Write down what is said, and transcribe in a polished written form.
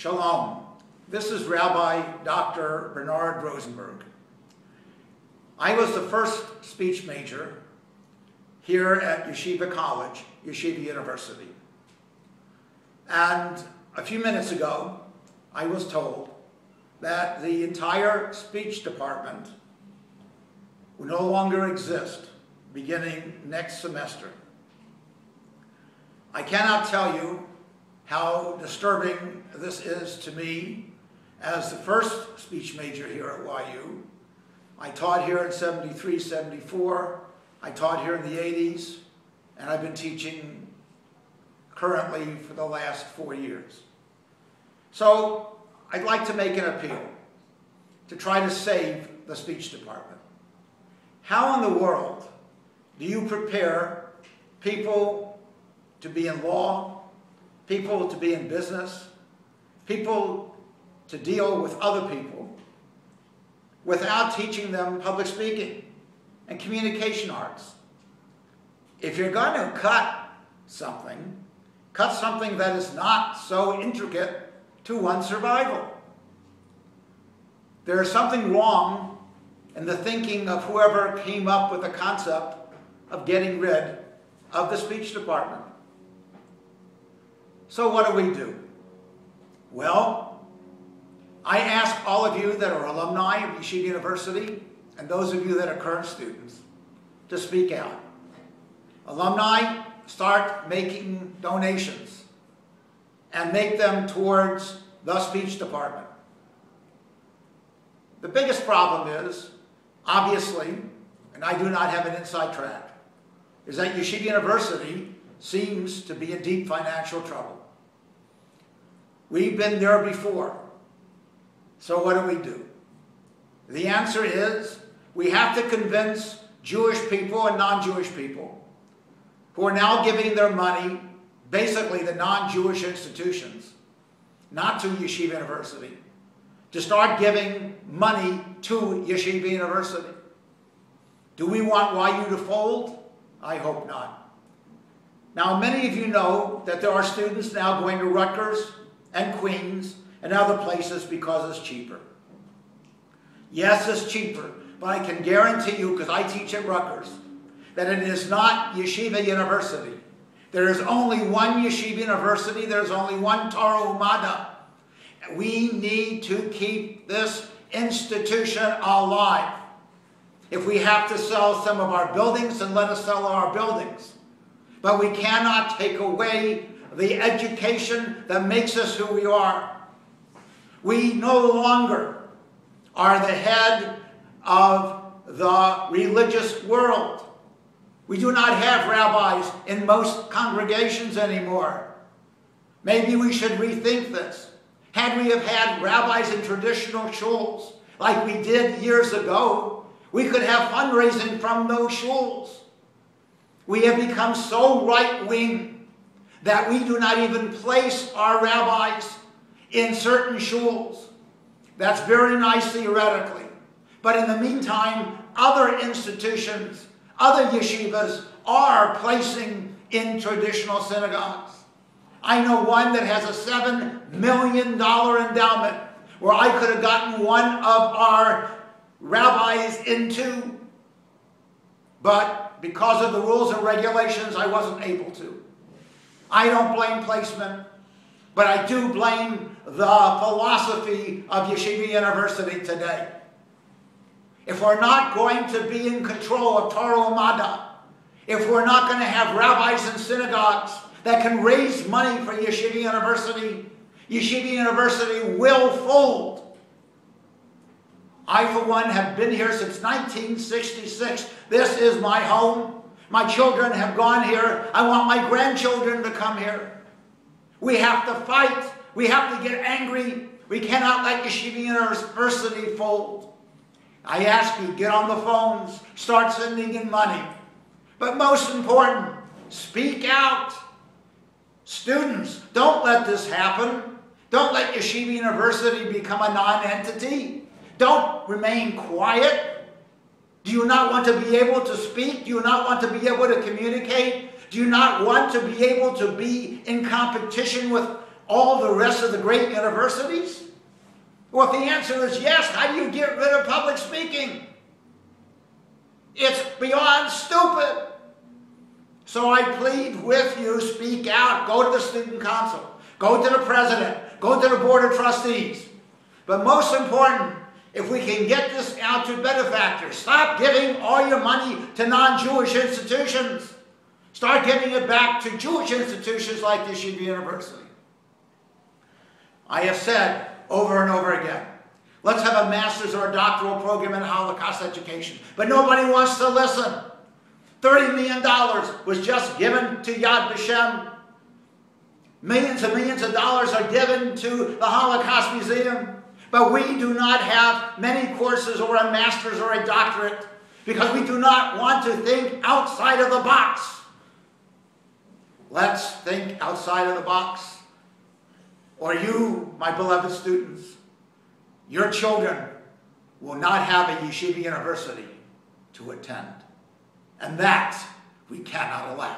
Shalom. This is Rabbi Dr. Bernhard Rosenberg. I was the first speech major here at Yeshiva College, Yeshiva University. And a few minutes ago, I was told that the entire speech department will no longer exist beginning next semester. I cannot tell you how disturbing this is to me as the first speech major here at YU. I taught here in 73, 74. I taught here in the 80s, and I've been teaching currently for the last 4 years. So I'd like to make an appeal to try to save the speech department. How in the world do you prepare people to be in law, people to be in business, people to deal with other people, without teaching them public speaking and communication arts? If you're going to cut something that is not so intricate to one's survival. There is something wrong in the thinking of whoever came up with the concept of getting rid of the speech department. So what do? Well, I ask all of you that are alumni of Yeshiva University and those of you that are current students to speak out. Alumni, start making donations and make them towards the speech department. The biggest problem is, obviously, and I do not have an inside track, is that Yeshiva University seems to be in deep financial trouble. We've been there before. So what do? The answer is we have to convince Jewish people and non-Jewish people who are now giving their money, basically the non-Jewish institutions, not to Yeshiva University, to start giving money to Yeshiva University. Do we want YU to fold? I hope not. Now, many of you know that there are students now going to Rutgers and Queens and other places because it's cheaper. Yes, it's cheaper, but I can guarantee you, because I teach at Rutgers, that it is not Yeshiva University. There is only one Yeshiva University. There's only one Torah Umada. We need to keep this institution alive. If we have to sell some of our buildings, then let us sell our buildings. But we cannot take away the education that makes us who we are. We no longer are the head of the religious world. We do not have rabbis in most congregations anymore. Maybe we should rethink this. Had we have had rabbis in traditional shuls, like we did years ago, we could have fundraising from those shuls. We have become so right-wing that we do not even place our rabbis in certain shuls. That's very nice theoretically. But in the meantime, other institutions, other yeshivas are placing in traditional synagogues. I know one that has a $7 million endowment where I could have gotten one of our rabbis into. But because of the rules and regulations, I wasn't able to. I don't blame placement, but I do blame the philosophy of Yeshiva University today. If we're not going to be in control of Torah Umada, if we're not going to have rabbis in synagogues that can raise money for Yeshiva University, Yeshiva University will fold. I, for one, have been here since 1966. This is my home. My children have gone here. I want my grandchildren to come here. We have to fight. We have to get angry. We cannot let Yeshiva University fold. I ask you, get on the phones, start sending in money. But most important, speak out. Students, don't let this happen. Don't let Yeshiva University become a non-entity. Don't remain quiet. Do you not want to be able to speak? Do you not want to be able to communicate? Do you not want to be able to be in competition with all the rest of the great universities? Well, if the answer is yes, how do you get rid of public speaking? It's beyond stupid. So I plead with you, speak out. Go to the student council. Go to the president. Go to the board of trustees. But most important, if we can get this out to benefactors, stop giving all your money to non-Jewish institutions. Start giving it back to Jewish institutions like Yeshiva University. I have said over and over again, let's have a master's or a doctoral program in Holocaust education. But nobody wants to listen. $30 million was just given to Yad Vashem. Millions and millions of dollars are given to the Holocaust Museum. But we do not have many courses or a master's or a doctorate because we do not want to think outside of the box. Let's think outside of the box. Or you, my beloved students, your children will not have a Yeshiva University to attend. And that we cannot allow.